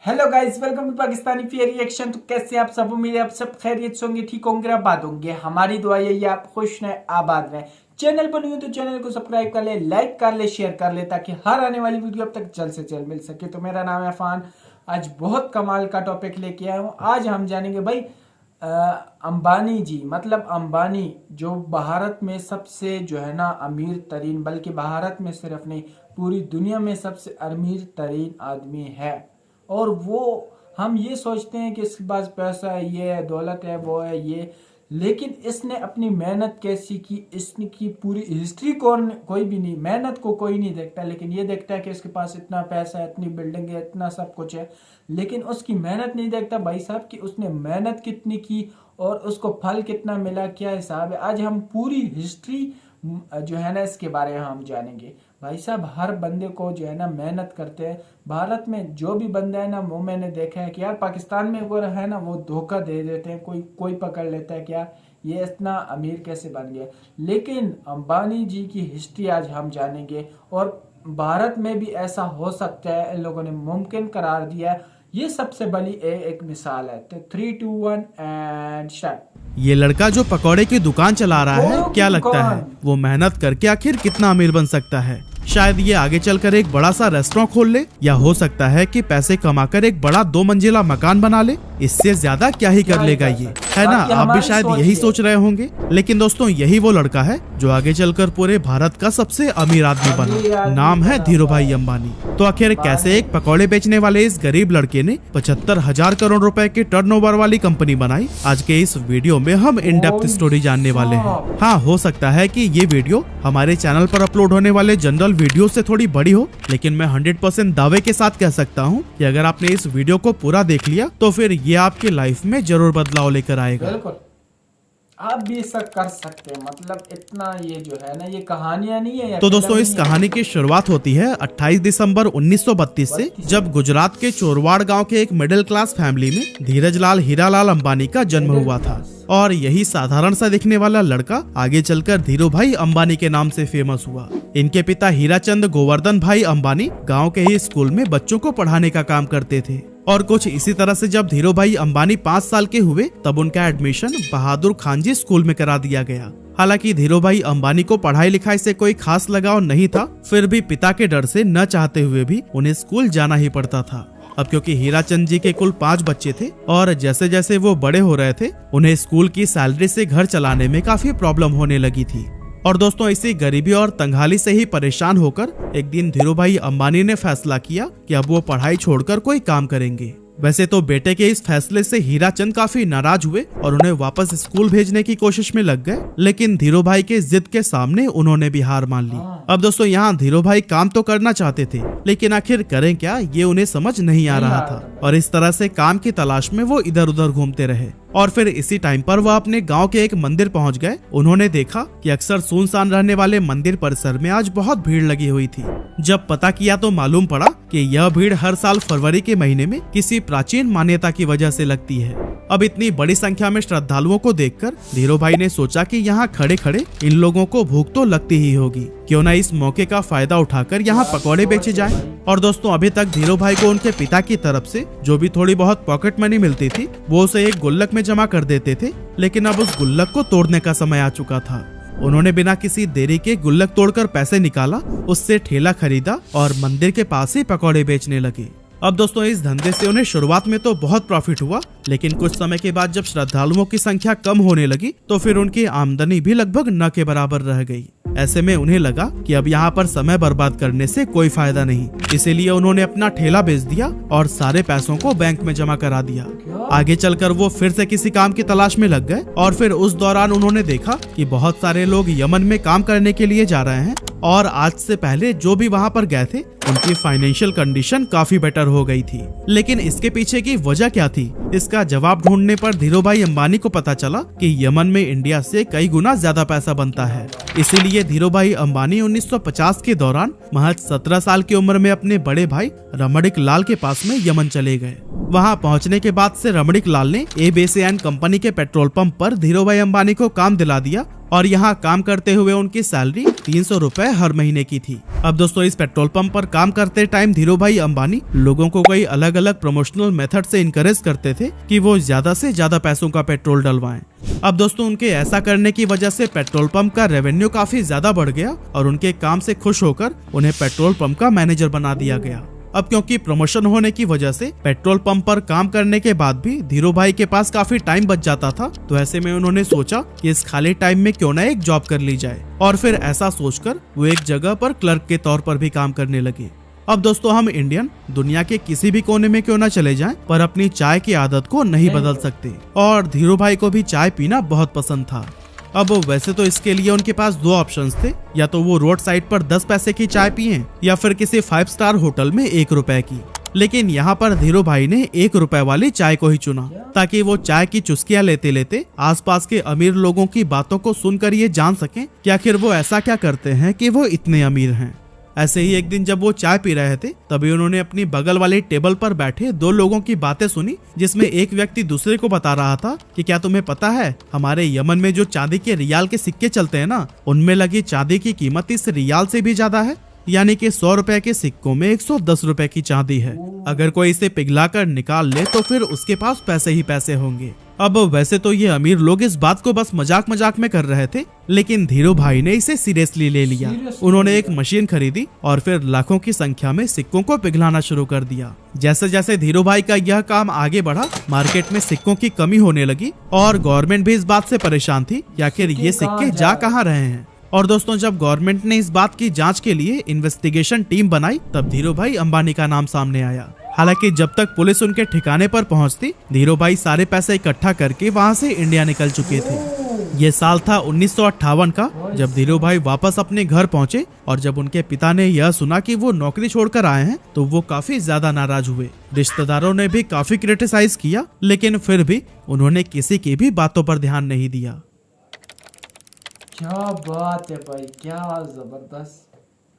Hello guys, welcome to Pakistani fair reaction. तो कैसे आप सब? उम्मीद है आप सब खैरियत से होंगे, ठीक होंगे, आबाद होंगे। हमारी दुआ यही है आप खुश रहें, आबाद रहें। चैनल पर नहीं हो तो चैनल को सब्सक्राइब कर ले, लाइक कर ले, शेयर कर ले, ताकि हर आने वाली वीडियो अब तक जल्द से जल्द मिल सके। तो मेरा नाम है अफान। आज बहुत कमाल का टॉपिक लेके आया हूँ। आज हम जानेंगे भाई अंबानी जी, मतलब अंबानी जो भारत में सबसे जो है ना अमीर तरीन, बल्कि भारत में सिर्फ नहीं पूरी दुनिया में सबसे अमीर तरीन आदमी है। और वो हम ये सोचते हैं कि इसके पास पैसा है, ये है, दौलत है, वो है, ये, लेकिन इसने अपनी मेहनत कैसी की, इसकी पूरी हिस्ट्री कोई भी नहीं, मेहनत को कोई नहीं देखता, लेकिन ये देखता है कि इसके पास इतना पैसा है, इतनी बिल्डिंग है, इतना सब कुछ है, लेकिन उसकी मेहनत नहीं देखता भाई साहब कि उसने मेहनत कितनी की और उसको फल कितना मिला, क्या हिसाब है। आज हम पूरी हिस्ट्री जो है ना इसके बारे में हम जानेंगे। भाई साहब हर बंदे को जो है ना मेहनत करते हैं। भारत में जो भी बंदा है ना, वो मैंने देखा है कि यार पाकिस्तान में वो है ना, वो धोखा दे देते हैं, कोई पकड़ लेता है कि यार ये इतना अमीर कैसे बन गया। लेकिन अंबानी जी की हिस्ट्री आज हम जानेंगे और भारत में भी ऐसा हो सकता है, इन लोगों ने मुमकिन करार दिया है। ये सबसे बड़ी एक मिसाल है। तो 3, 2, 1 एंड स्टार्ट। ये लड़का जो पकौड़े की दुकान चला रहा है, क्या लगता है वो मेहनत करके आखिर कितना अमीर बन सकता है? शायद ये आगे चलकर एक बड़ा सा रेस्टोरेंट खोल ले, या हो सकता है कि पैसे कमाकर एक बड़ा 2 मंजिला मकान बना ले। इससे ज्यादा क्या ही कर लेगा ये, है ना? आप भी शायद यही सोच रहे होंगे। लेकिन दोस्तों यही वो लड़का है जो आगे चलकर पूरे भारत का सबसे अमीर आदमी बना। नाम है धीरूभाई अंबानी। तो आखिर कैसे एक पकौड़े बेचने वाले इस गरीब लड़के ने 75,000 करोड़ रुपए की टर्नओवर वाली कंपनी बनाई? आज के इस वीडियो में हम इन डेप्थ स्टोरी जानने वाले हैं। हाँ, हो सकता है कि ये वीडियो हमारे चैनल पर अपलोड होने वाले जनरल वीडियो से थोड़ी बड़ी हो, लेकिन मैं 100% दावे के साथ कह सकता हूँ कि अगर आपने इस वीडियो को पूरा देख लिया तो फिर ये आपकी लाइफ में जरूर बदलाव लेकर आएगा। बिल्कुल, आप भी ऐसा कर सकते हैं। मतलब इतना ये जो है ना, ये कहानियां नहीं है। तो दोस्तों इस कहानी की शुरुआत होती है 28 दिसंबर 1932 से, जब गुजरात के चोरवाड़ गांव के एक मिडिल क्लास फैमिली में धीरजलाल हीरालाल अंबानी का जन्म हुआ था। और यही साधारण सा दिखने वाला लड़का आगे चलकर धीरूभाई अंबानी के नाम से फेमस हुआ। इनके पिता हीराचंद गोवर्धन भाई अंबानी गांव के ही स्कूल में बच्चों को पढ़ाने का काम करते थे। और कुछ इसी तरह से जब धीरूभाई अंबानी 5 साल के हुए तब उनका एडमिशन बहादुर खानजी स्कूल में करा दिया गया। हालांकि धीरूभाई अंबानी को पढ़ाई लिखाई से कोई खास लगाव नहीं था, फिर भी पिता के डर से न चाहते हुए भी उन्हें स्कूल जाना ही पड़ता था। अब क्योंकि हीराचंद जी के कुल 5 बच्चे थे और जैसे जैसे वो बड़े हो रहे थे, उन्हें स्कूल की सैलरी से घर चलाने में काफी प्रॉब्लम होने लगी थी। और दोस्तों इसी गरीबी और तंगहाली से ही परेशान होकर एक दिन धीरूभाई अंबानी ने फैसला किया कि अब वो पढ़ाई छोड़कर कोई काम करेंगे। वैसे तो बेटे के इस फैसले से हीराचंद काफी नाराज हुए और उन्हें वापस स्कूल भेजने की कोशिश में लग गए, लेकिन धीरूभाई के जिद के सामने उन्होंने भी हार मान ली। अब दोस्तों यहाँ धीरूभाई काम तो करना चाहते थे, लेकिन आखिर करें क्या, ये उन्हें समझ नहीं आ रहा था। और इस तरह से काम की तलाश में वो इधर उधर घूमते रहे। और फिर इसी टाइम पर वह अपने गांव के एक मंदिर पहुंच गए। उन्होंने देखा कि अक्सर सुनसान रहने वाले मंदिर परिसर में आज बहुत भीड़ लगी हुई थी। जब पता किया तो मालूम पड़ा कि यह भीड़ हर साल फरवरी के महीने में किसी प्राचीन मान्यता की वजह से लगती है। अब इतनी बड़ी संख्या में श्रद्धालुओं को देखकर धीरूभाई ने सोचा कि यहाँ खड़े खड़े इन लोगों को भूख तो लगती ही होगी, क्यों ना इस मौके का फायदा उठाकर यहाँ पकौड़े बेचे जाएं। और दोस्तों अभी तक धीरूभाई को उनके पिता की तरफ से जो भी थोड़ी बहुत पॉकेट मनी मिलती थी वो उसे एक गुल्लक में जमा कर देते थे, लेकिन अब उस गुल्लक को तोड़ने का समय आ चुका था। उन्होंने बिना किसी देरी के गुल्लक तोड़कर पैसे निकाला, उससे ठेला खरीदा और मंदिर के पास ही पकौड़े बेचने लगे। अब दोस्तों इस धंधे से उन्हें शुरुआत में तो बहुत प्रॉफिट हुआ, लेकिन कुछ समय के बाद जब श्रद्धालुओं की संख्या कम होने लगी तो फिर उनकी आमदनी भी लगभग न के बराबर रह गई। ऐसे में उन्हें लगा कि अब यहाँ पर समय बर्बाद करने से कोई फायदा नहीं, इसीलिए उन्होंने अपना ठेला बेच दिया और सारे पैसों को बैंक में जमा करा दिया। आगे चलकर वो फिर से किसी काम की तलाश में लग गए और फिर उस दौरान उन्होंने देखा कि बहुत सारे लोग यमन में काम करने के लिए जा रहे हैं और आज से पहले जो भी वहाँ पर गए थे उनकी फाइनेंशियल कंडीशन काफी बेटर हो गई थी। लेकिन इसके पीछे की वजह क्या थी, इसका जवाब ढूंढने पर धीरूभाई अंबानी को पता चला कि यमन में इंडिया से कई गुना ज्यादा पैसा बनता है। इसीलिए धीरूभाई अंबानी 1950 के दौरान महज 17 साल की उम्र में अपने बड़े भाई रमणिक लाल के पास में यमन चले गए। वहां पहुंचने के बाद से रमणिक लाल ने एबीसी कंपनी के पेट्रोल पंप पर धीरूभाई अंबानी को काम दिला दिया और यहाँ काम करते हुए उनकी सैलरी 300 रुपए हर महीने की थी। अब दोस्तों इस पेट्रोल पंप पर काम करते टाइम धीरू भाई अंबानी लोगों को कई अलग अलग प्रमोशनल मेथड से इनकरेज करते थे कि वो ज्यादा से ज्यादा पैसों का पेट्रोल डलवाएं। अब दोस्तों उनके ऐसा करने की वजह से पेट्रोल पंप का रेवेन्यू काफी ज्यादा बढ़ गया और उनके काम से खुश होकर उन्हें पेट्रोल पंप का मैनेजर बना दिया गया। अब क्योंकि प्रमोशन होने की वजह से पेट्रोल पंप पर काम करने के बाद भी धीरू भाई के पास काफी टाइम बच जाता था, तो ऐसे में उन्होंने सोचा कि इस खाली टाइम में क्यों ना एक जॉब कर ली जाए और फिर ऐसा सोचकर वो एक जगह पर क्लर्क के तौर पर भी काम करने लगे। अब दोस्तों हम इंडियन दुनिया के किसी भी कोने में क्यों ना चले जाएं, पर अपनी चाय की आदत को नहीं बदल सकते और धीरू भाई को भी चाय पीना बहुत पसंद था। अब वैसे तो इसके लिए उनके पास दो ऑप्शंस थे, या तो वो रोड साइड पर 10 पैसे की चाय पिए या फिर किसी 5 स्टार होटल में 1 रुपए की। लेकिन यहाँ पर धीरू भाई ने 1 रुपए वाली चाय को ही चुना ताकि वो चाय की चुस्कियां लेते लेते आसपास के अमीर लोगों की बातों को सुनकर ये जान सकें कि आखिर वो ऐसा क्या करते हैं कि वो इतने अमीर हैं। ऐसे ही एक दिन जब वो चाय पी रहे थे तभी उन्होंने अपनी बगल वाले टेबल पर बैठे दो लोगों की बातें सुनी, जिसमें एक व्यक्ति दूसरे को बता रहा था कि क्या तुम्हें पता है हमारे यमन में जो चांदी के रियाल के सिक्के चलते हैं ना, उनमें लगी चांदी की कीमत इस रियाल से भी ज्यादा है। यानी कि 100 रुपए के सिक्कों में 110 रुपए की चांदी है। अगर कोई इसे पिघलाकर निकाल ले तो फिर उसके पास पैसे ही पैसे होंगे। अब वैसे तो ये अमीर लोग इस बात को बस मजाक मजाक में कर रहे थे, लेकिन धीरू भाई ने इसे सीरियसली ले लिया। उन्होंने एक मशीन खरीदी और फिर लाखों की संख्या में सिक्कों को पिघलाना शुरू कर दिया। जैसे जैसे धीरू भाई का यह काम आगे बढ़ा, मार्केट में सिक्कों की कमी होने लगी और गवर्नमेंट भी इस बात से परेशान थी कि आखिर ये सिक्के जा कहाँ रहे हैं। और दोस्तों जब गवर्नमेंट ने इस बात की जांच के लिए इन्वेस्टिगेशन टीम बनाई तब धीरू भाई अंबानी का नाम सामने आया। हालांकि जब तक पुलिस उनके ठिकाने पर पहुंचती, धीरू भाई सारे पैसे इकट्ठा करके वहां से इंडिया निकल चुके थे। ये साल था 1958 का, जब धीरू भाई वापस अपने घर पहुंचे और जब उनके पिता ने यह सुना कि वो नौकरी छोड़कर आए हैं तो वो काफी ज्यादा नाराज हुए। रिश्तेदारों ने भी काफी क्रिटिसाइज किया, लेकिन फिर भी उन्होंने किसी की भी बातों पर ध्यान नहीं दिया। क्या बात है भाई, क्या जबरदस्त।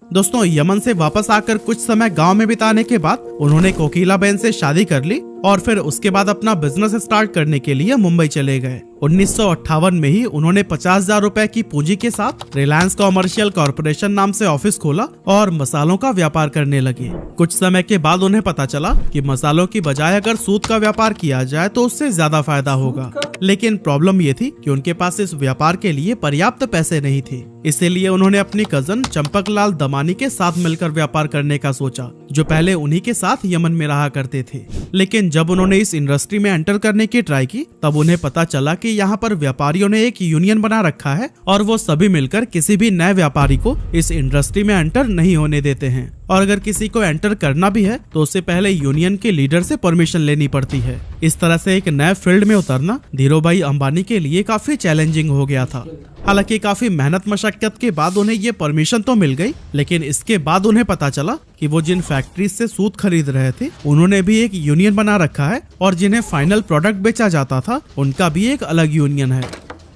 दोस्तों यमन से वापस आकर कुछ समय गांव में बिताने के बाद उन्होंने कोकिला बहन से शादी कर ली और फिर उसके बाद अपना बिजनेस स्टार्ट करने के लिए मुंबई चले गए। 1958 में ही उन्होंने 50,000 रुपए की पूंजी के साथ रिलायंस कॉमर्शियल कॉर्पोरेशन नाम से ऑफिस खोला और मसालों का व्यापार करने लगे। कुछ समय के बाद उन्हें पता चला कि मसालों की बजाय अगर सूत का व्यापार किया जाए तो उससे ज्यादा फायदा होगा, लेकिन प्रॉब्लम ये थी कि उनके पास इस व्यापार के लिए पर्याप्त पैसे नहीं थे। इसीलिए उन्होंने अपनी कजन चंपकलाल दमानी के साथ मिलकर व्यापार करने का सोचा, जो पहले उन्हीं के साथ यमन में रहा करते थे। लेकिन जब उन्होंने इस इंडस्ट्री में एंटर करने की ट्राई की तब उन्हें पता चला कि यहाँ पर व्यापारियों ने एक यूनियन बना रखा है और वो सभी मिलकर किसी भी नए व्यापारी को इस इंडस्ट्री में एंटर नहीं होने देते हैं, और अगर किसी को एंटर करना भी है तो उससे पहले यूनियन के लीडर से परमिशन लेनी पड़ती है। इस तरह से एक नए फील्ड में उतरना धीरू भाई अंबानी के लिए काफी चैलेंजिंग हो गया था। हालांकि काफी मेहनत मशक्कत के बाद उन्हें ये परमिशन तो मिल गई, लेकिन इसके बाद उन्हें पता चला कि वो जिन फैक्ट्री से सूत खरीद रहे थे उन्होंने भी एक यूनियन बना रखा है और जिन्हें फाइनल प्रोडक्ट बेचा जाता था उनका भी एक अलग यूनियन है।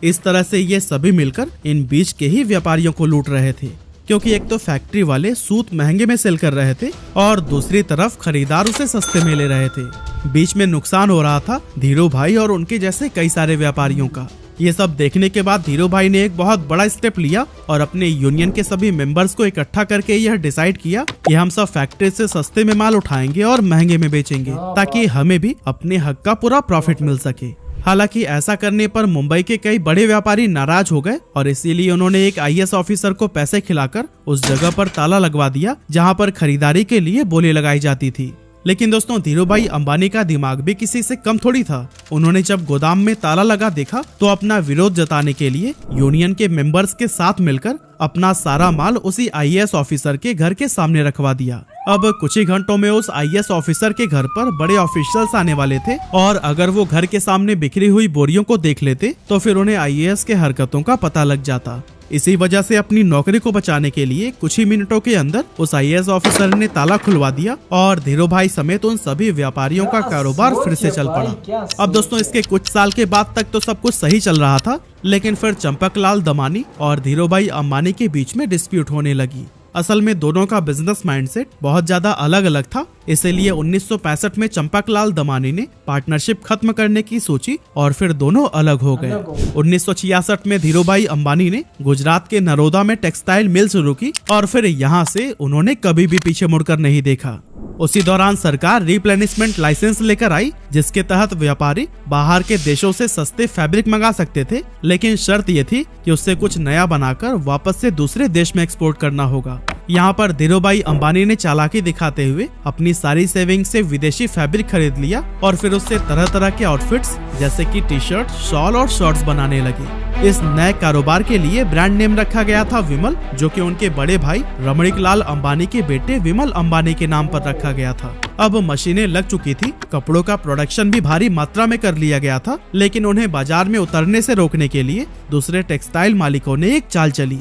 इस तरह से ये सभी मिलकर इन बीच के ही व्यापारियों को लूट रहे थे, क्योंकि एक तो फैक्ट्री वाले सूत महंगे में सेल कर रहे थे और दूसरी तरफ खरीदार उसे सस्ते में ले रहे थे। बीच में नुकसान हो रहा था धीरू भाई और उनके जैसे कई सारे व्यापारियों का। ये सब देखने के बाद धीरू भाई ने एक बहुत बड़ा स्टेप लिया और अपने यूनियन के सभी मेंबर्स को इकट्ठा करके यह डिसाइड किया कि हम सब फैक्ट्री से सस्ते में माल उठाएंगे और महंगे में बेचेंगे, ताकि हमें भी अपने हक का पूरा प्रॉफिट मिल सके। हालांकि ऐसा करने पर मुंबई के कई बड़े व्यापारी नाराज हो गए और इसीलिए उन्होंने एक IAS ऑफिसर को पैसे खिलाकर उस जगह पर ताला लगवा दिया जहां पर खरीदारी के लिए बोली लगाई जाती थी। लेकिन दोस्तों धीरू भाई अंबानी का दिमाग भी किसी से कम थोड़ी था। उन्होंने जब गोदाम में ताला लगा देखा तो अपना विरोध जताने के लिए यूनियन के मेंबर्स के साथ मिलकर अपना सारा माल उसी IAS ऑफिसर के घर के सामने रखवा दिया। अब कुछ ही घंटों में उस IAS ऑफिसर के घर पर बड़े ऑफिशियल्स आने वाले थे और अगर वो घर के सामने बिखरी हुई बोरियों को देख लेते तो फिर उन्हें IAS के हरकतों का पता लग जाता। इसी वजह से अपनी नौकरी को बचाने के लिए कुछ ही मिनटों के अंदर उस IAS ऑफिसर ने ताला खुलवा दिया और धीरू भाई समेत उन सभी व्यापारियों का कारोबार फिर से चल पड़ा। अब दोस्तों इसके कुछ साल के बाद तक तो सब कुछ सही चल रहा था, लेकिन फिर चंपकलाल दमानी और धीरू भाई अंबानी के बीच में डिस्प्यूट होने लगी। असल में दोनों का बिजनेस माइंडसेट बहुत ज्यादा अलग अलग था, इसीलिए 1965 में चंपकलाल दमानी ने पार्टनरशिप खत्म करने की सोची और फिर दोनों अलग हो गए। 1966 में धीरूभाई अंबानी ने गुजरात के नरोदा में टेक्सटाइल मिल शुरू की और फिर यहाँ से उन्होंने कभी भी पीछे मुड़कर नहीं देखा। उसी दौरान सरकार रिप्लेनिशमेंट लाइसेंस लेकर आई, जिसके तहत व्यापारी बाहर के देशों से सस्ते फैब्रिक मंगा सकते थे, लेकिन शर्त ये थी कि उससे कुछ नया बनाकर वापस से दूसरे देश में एक्सपोर्ट करना होगा। यहाँ पर धीरूभाई अंबानी ने चालाकी दिखाते हुए अपनी सारी सेविंग से विदेशी फैब्रिक खरीद लिया और फिर उससे तरह तरह के आउटफिट्स जैसे कि टी शर्ट, शॉल और शॉर्ट्स बनाने लगे। इस नए कारोबार के लिए ब्रांड नेम रखा गया था विमल, जो कि उनके बड़े भाई रमणीकलाल अंबानी के बेटे विमल अंबानी के नाम पर रखा गया था। अब मशीनें लग चुकी थी, कपड़ों का प्रोडक्शन भी भारी मात्रा में कर लिया गया था, लेकिन उन्हें बाजार में उतरने से रोकने के लिए दूसरे टेक्सटाइल मालिकों ने एक चाल चली।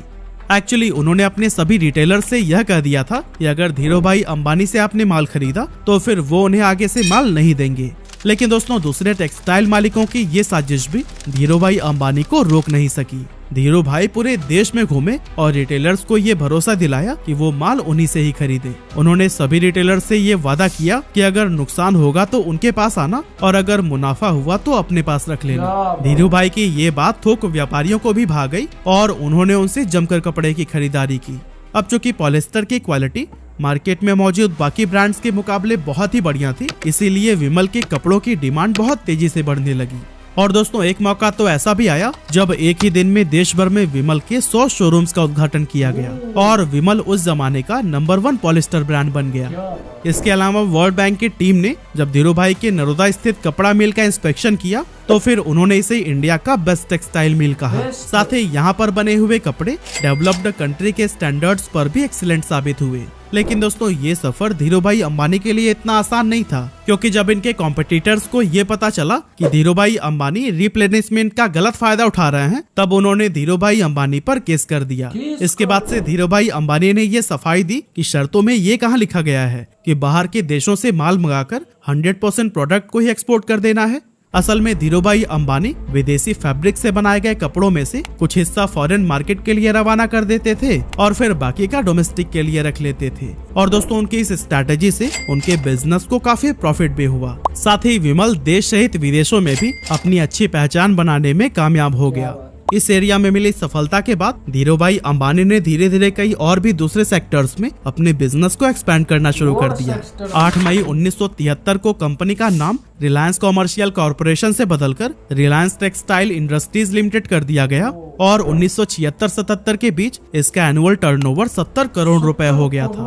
एक्चुअली उन्होंने अपने सभी रिटेलर से यह कह दिया था कि अगर धीरूभाई अंबानी से आपने माल खरीदा तो फिर वो उन्हें आगे से माल नहीं देंगे। लेकिन दोस्तों, दूसरे टेक्सटाइल मालिकों की ये साजिश भी धीरूभाई अंबानी को रोक नहीं सकी। धीरूभाई पूरे देश में घूमे और रिटेलर्स को ये भरोसा दिलाया कि वो माल उन्हीं से ही खरीदे। उन्होंने सभी रिटेलर्स से ये वादा किया कि अगर नुकसान होगा तो उनके पास आना और अगर मुनाफा हुआ तो अपने पास रख लेना। धीरूभाई की ये बात थोक व्यापारियों को भी भा गई और उन्होंने उनसे जमकर कपड़े की खरीदारी की। अब चूंकि पॉलिस्टर की क्वालिटी मार्केट में मौजूद बाकी ब्रांड्स के मुकाबले बहुत ही बढ़िया थी, इसीलिए विमल के कपड़ों की डिमांड बहुत तेजी से बढ़ने लगी। और दोस्तों, एक मौका तो ऐसा भी आया जब एक ही दिन में देश भर में विमल के 100 शोरूम्स का उद्घाटन किया गया और विमल उस जमाने का नंबर 1 पॉलिस्टर ब्रांड बन गया। इसके अलावा वर्ल्ड बैंक की टीम ने जब धीरूभाई के नरोदा स्थित कपड़ा मिल का इंस्पेक्शन किया तो फिर उन्होंने इसे इंडिया का बेस्ट टेक्सटाइल मिल कहा। साथ ही यहाँ पर बने हुए कपड़े डेवलप्ड कंट्री के स्टैंडर्ड्स पर भी एक्सीलेंट साबित हुए। लेकिन दोस्तों, ये सफर धीरूभाई अंबानी के लिए इतना आसान नहीं था, क्योंकि जब इनके कॉम्पिटिटर्स को ये पता चला कि धीरूभाई अंबानी रिप्लेनिशमेंट का गलत फायदा उठा रहे हैं, तब उन्होंने धीरूभाई अंबानी पर केस कर दिया। इसके बाद से धीरूभाई अंबानी ने ये सफाई दी कि शर्तों में ये कहाँ लिखा गया है कि बाहर के देशों से माल मंगाकर 100% प्रोडक्ट को ही एक्सपोर्ट कर देना है। असल में धीरूभाई अंबानी विदेशी फैब्रिक से बनाए गए कपड़ों में से कुछ हिस्सा फॉरेन मार्केट के लिए रवाना कर देते थे और फिर बाकी का डोमेस्टिक के लिए रख लेते थे। और दोस्तों, उनकी इस स्ट्रैटेजी से उनके बिजनेस को काफी प्रॉफिट भी हुआ। साथ ही विमल देश सहित विदेशों में भी अपनी अच्छी पहचान बनाने में कामयाब हो गया। इस एरिया में मिली सफलता के बाद धीरूभाई अंबानी ने धीरे धीरे कई और भी दूसरे सेक्टर्स में अपने बिजनेस को एक्सपेंड करना शुरू कर दिया। 8 मई 1973 को कंपनी का नाम रिलायंस कॉमर्शियल कॉर्पोरेशन से बदलकर रिलायंस टेक्सटाइल इंडस्ट्रीज लिमिटेड कर दिया गया और 1976-77 के बीच इसका एनुअल टर्नओवर 70 करोड़ रुपए हो गया था।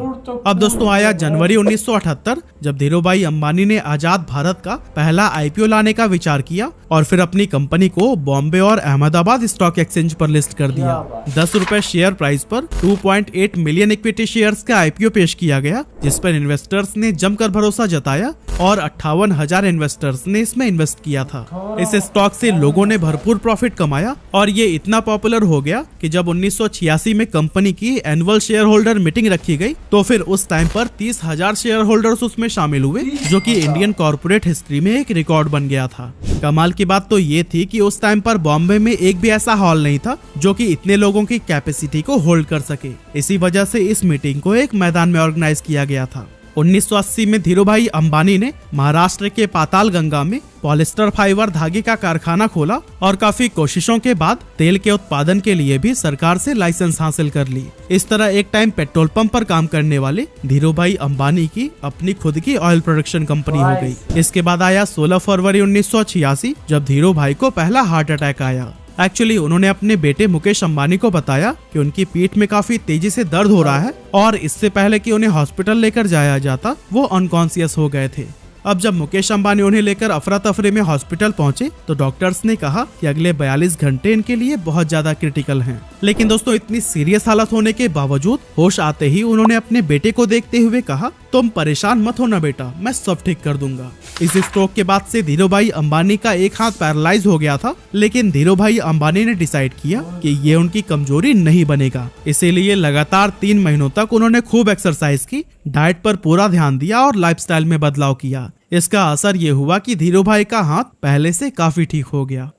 अब दोस्तों, आया जनवरी 1978 जब धीरूभाई अंबानी ने आजाद भारत का पहला आईपीओ लाने का विचार किया और फिर अपनी कंपनी को बॉम्बे और अहमदाबाद स्टॉक एक्सचेंज पर लिस्ट कर दिया। 10 रुपए शेयर प्राइस पर 2.8 मिलियन इक्विटी शेयर्स का आईपीओ पेश किया गया, जिस पर इन्वेस्टर्स ने जमकर भरोसा जताया और 58,000 इन्वेस्टर्स ने इसमें इन्वेस्ट किया था। इस स्टॉक से लोगों ने भरपूर प्रॉफिट कमाया और ये इतना पॉपुलर हो गया कि जब 1986 में कंपनी की एनुअल शेयर होल्डर मीटिंग रखी गई तो फिर उस टाइम पर 30,000 शेयर होल्डर्स उसमें शामिल हुए, जो कि इंडियन कॉर्पोरेट हिस्ट्री में एक रिकॉर्ड बन गया था। कमाल की बात तो ये थी कि उस टाइम पर बॉम्बे में एक भी ऐसा हॉल नहीं था जो कि इतने लोगों की कैपेसिटी को होल्ड कर सके। इसी वजह से इस मीटिंग को एक मैदान में ऑर्गेनाइज किया गया था। 1980 में धीरूभाई अंबानी ने महाराष्ट्र के पाताल गंगा में पॉलिस्टर फाइबर धागे का कारखाना खोला और काफी कोशिशों के बाद तेल के उत्पादन के लिए भी सरकार से लाइसेंस हासिल कर ली। इस तरह एक टाइम पेट्रोल पंप पर काम करने वाले धीरूभाई अंबानी की अपनी खुद की ऑयल प्रोडक्शन कंपनी हो गई। इसके बाद आया 16 फरवरी 1986 जब धीरूभाई को पहला हार्ट अटैक आया। एक्चुअली उन्होंने अपने बेटे मुकेश अंबानी को बताया कि उनकी पीठ में काफी तेजी से दर्द हो रहा है और इससे पहले कि उन्हें हॉस्पिटल लेकर जाया जाता वो अनकॉन्शियस हो गए थे। अब जब मुकेश अंबानी उन्हें लेकर अफरा तफरी में हॉस्पिटल पहुंचे तो डॉक्टर्स ने कहा कि अगले 42 घंटे इनके लिए बहुत ज्यादा क्रिटिकल हैं। लेकिन दोस्तों, इतनी सीरियस हालत होने के बावजूद होश आते ही उन्होंने अपने बेटे को देखते हुए कहा, तुम परेशान मत होना बेटा, मैं सब ठीक कर दूंगा। इस स्ट्रोक के बाद से धीरूभाई अंबानी का एक हाथ पैरालाइज हो गया था, लेकिन धीरूभाई अंबानी ने डिसाइड किया कि ये उनकी कमजोरी नहीं बनेगा। इसीलिए लगातार 3 महीनों तक उन्होंने खूब एक्सरसाइज की, डाइट पर पूरा ध्यान दिया और लाइफस्टाइल में बदलाव किया। इसका असर ये हुआ कि धीरूभाई का हाथ पहले से काफी ठीक हो गया।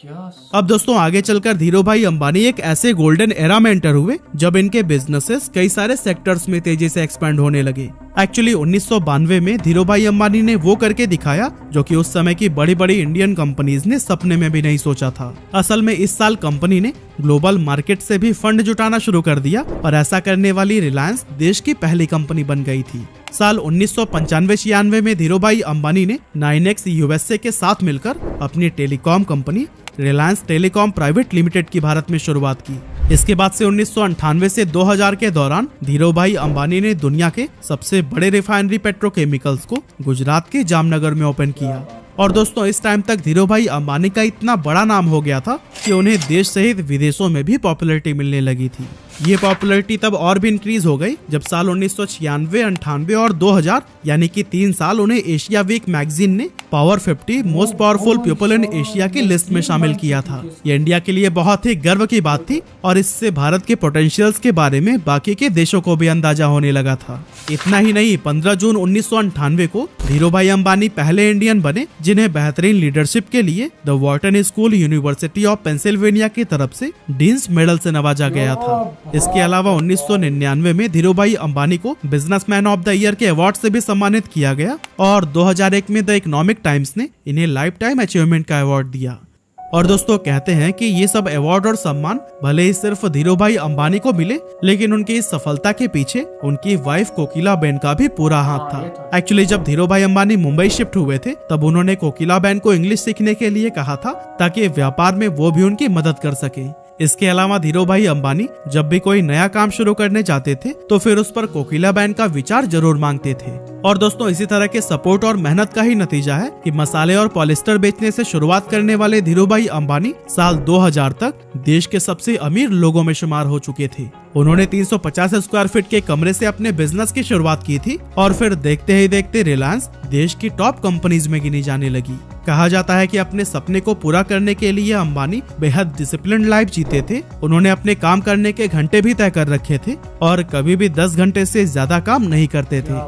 क्या अब दोस्तों आगे चलकर धीरू भाई अंबानी एक ऐसे गोल्डन एरा में एंटर हुए जब इनके बिजनेसेस कई सारे सेक्टर्स में तेजी से एक्सपेंड होने लगे। एक्चुअली 1992 में धीरू भाई अंबानी ने वो करके दिखाया जो कि उस समय की बड़ी बड़ी इंडियन कंपनीज ने सपने में भी नहीं सोचा था। असल में इस साल कंपनी ने ग्लोबल मार्केट से भी फंड जुटाना शुरू कर दिया और ऐसा करने वाली रिलायंस देश की पहली कंपनी बन गई थी। साल 1995-96 में धीरू भाई अंबानी ने 9X USA के साथ मिलकर अपनी telecom company Reliance telecom private limited की भारत में शुरुआत की। इसके बाद से 1998 से 2000 के दौरान धीरू भाई अंबानी ने दुनिया के सबसे बड़े रिफाइनरी पेट्रोकेमिकल्स को गुजरात के जामनगर में ओपन किया। और दोस्तों इस टाइम तक धीरू भाई अंबानी का इतना बड़ा नाम हो गया था कि उन्हें देश सहित विदेशों में भी पॉपुलैरिटी मिलने लगी थी। ये पॉपुलैरिटी तब और भी इंक्रीज हो गई जब साल 1996, 98 और 2000 यानी कि 3 साल उन्हें एशिया वीक मैगजीन ने power 50 most powerful people in Asia की लिस्ट में शामिल किया था। ये इंडिया के लिए बहुत ही गर्व की बात थी और इससे भारत के पोटेंशियल्स के बारे में बाकी के देशों को भी अंदाजा होने लगा था। इतना ही नहीं, 15 जून 1998 को धीरू भाई अंबानी पहले इंडियन बने जिन्हें बेहतरीन लीडरशिप के लिए the Wharton school university of Pennsylvania की तरफ से डीन्स मेडल से नवाजा गया था। इसके अलावा 1999 में धीरू भाई अंबानी को बिजनेसमैन ऑफ द ईयर के अवार्ड से भी सम्मानित किया गया और 2001 में द इकोनॉमिक टाइम्स ने इन्हें लाइफ टाइम अचीवमेंट का अवार्ड दिया। और दोस्तों कहते हैं कि ये सब अवार्ड और सम्मान भले ही सिर्फ धीरू भाई अंबानी को मिले, लेकिन उनकी इस सफलता के पीछे उनकी वाइफ कोकिलाबेन का भी पूरा हाथ था। एक्चुअली जब धीरू भाई अंबानी मुंबई शिफ्ट हुए थे तब उन्होंने कोकिलाबेन को इंग्लिश सीखने के लिए कहा था ताकि व्यापार में वो भी उनकी मदद कर सके। इसके अलावा धीरू भाई अंबानी जब भी कोई नया काम शुरू करने जाते थे तो फिर उस पर कोकिलाबेन का विचार जरूर मांगते थे। और दोस्तों इसी तरह के सपोर्ट और मेहनत का ही नतीजा है कि मसाले और पॉलिस्टर बेचने से शुरुआत करने वाले धीरू भाई अंबानी साल 2000 तक देश के सबसे अमीर लोगों में शुमार हो चुके थे। उन्होंने 350 स्क्वायर फीट के कमरे से अपने बिजनेस की शुरुआत की थी और फिर देखते ही देखते रिलायंस देश की टॉप कंपनीज में गिनी जाने लगी। कहा जाता है कि अपने सपने को पूरा करने के लिए अंबानी बेहद डिसिप्लिन्ड लाइफ जीते थे। उन्होंने अपने काम करने के घंटे भी तय कर रखे थे और कभी भी 10 घंटे से ज्यादा काम नहीं करते थे।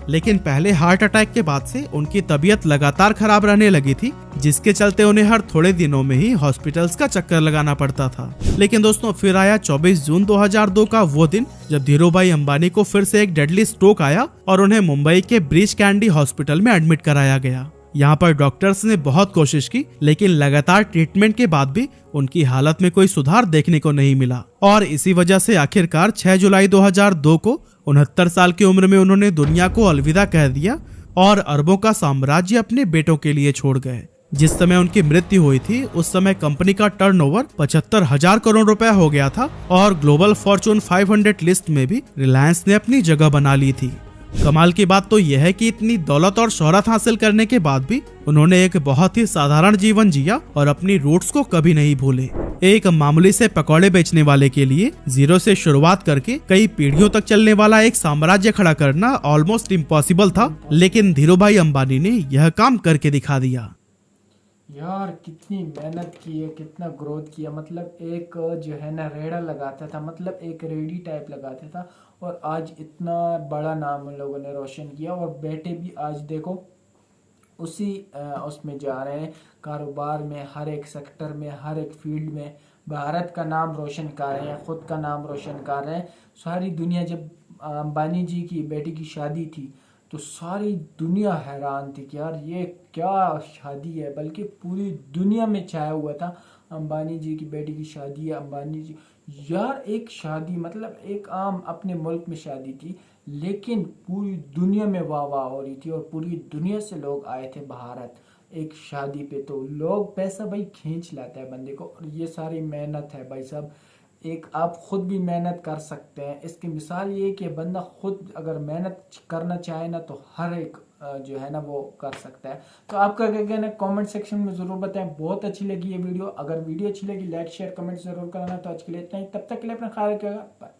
लेकिन पहले हार्ट अटैक के बाद से उनकी तबीयत लगातार खराब रहने लगी थी, जिसके चलते उन्हें हर थोड़े दिनों में ही हॉस्पिटल्स का चक्कर लगाना पड़ता था। लेकिन दोस्तों फिर आया 24 जून 2002 का वो दिन जब धीरू भाई अंबानी को फिर से एक डेडली स्ट्रोक आया और उन्हें मुंबई के ब्रीच कैंडी हॉस्पिटल में एडमिट कराया गया। यहाँ पर डॉक्टर्स ने बहुत कोशिश की, लेकिन लगातार ट्रीटमेंट के बाद भी उनकी हालत में कोई सुधार देखने को नहीं मिला और इसी वजह से आखिरकार 6 जुलाई 2002 को 69 साल की उम्र में उन्होंने दुनिया को अलविदा कह दिया और अरबों का साम्राज्य अपने बेटों के लिए छोड़ गए। जिस समय उनकी मृत्यु हुई थी उस समय कंपनी का टर्नओवर 75,000 करोड़ रुपया हो गया था और ग्लोबल फॉर्चून 500 लिस्ट में भी रिलायंस ने अपनी जगह बना ली थी। कमाल की बात तो यह है कि इतनी दौलत और शोहरत हासिल करने के बाद भी उन्होंने एक बहुत ही साधारण जीवन जिया और अपनी रूट्स को कभी नहीं भूले। एक मामूली से पकौड़े बेचने वाले के लिए जीरो से शुरुआत करके कई पीढ़ियों तक चलने वाला एक साम्राज्य खड़ा करना ऑलमोस्ट इम्पॉसिबल था, लेकिन धीरू भाई अंबानी ने यह काम करके दिखा दिया। यार कितनी मेहनत की है, कितना ग्रोथ किया। मतलब एक जो है ना रेड़ा लगाता था, मतलब एक रेडी टाइप लगाता था और आज इतना बड़ा नाम उन लोगों ने रोशन किया और बेटे भी आज देखो उसी उसमें जा रहे हैं, कारोबार में, हर एक सेक्टर में, हर एक फील्ड में भारत का नाम रोशन कर रहे हैं, खुद का नाम रोशन कर रहे हैं। सारी दुनिया, जब अंबानी जी की बेटी की शादी थी तो सारी दुनिया हैरान थी कि यार ये क्या शादी है, बल्कि पूरी दुनिया में छाया हुआ था अंबानी जी की बेटी की शादी है। अंबानी जी यार एक शादी, मतलब एक आम अपने मुल्क में शादी थी, लेकिन पूरी दुनिया में वाह वाह हो रही थी और पूरी दुनिया से लोग आए थे भारत एक शादी पे। तो लोग पैसा भाई खींच लाता है बंदे को, और ये सारी मेहनत है भाई साहब। एक आप खुद भी मेहनत कर सकते हैं। इसकी मिसाल ये कि बंदा खुद अगर मेहनत करना चाहे ना तो हर एक जो है ना वो कर सकता है। तो आपका क्या कहना है कमेंट सेक्शन में ज़रूर बताएं। बहुत अच्छी लगी ये वीडियो। अगर वीडियो अच्छी लगी लाइक शेयर कमेंट ज़रूर करना। तो आज के लिए इतना ही, तब तक के लिए अपना ख्याल रखिएगा। बाय।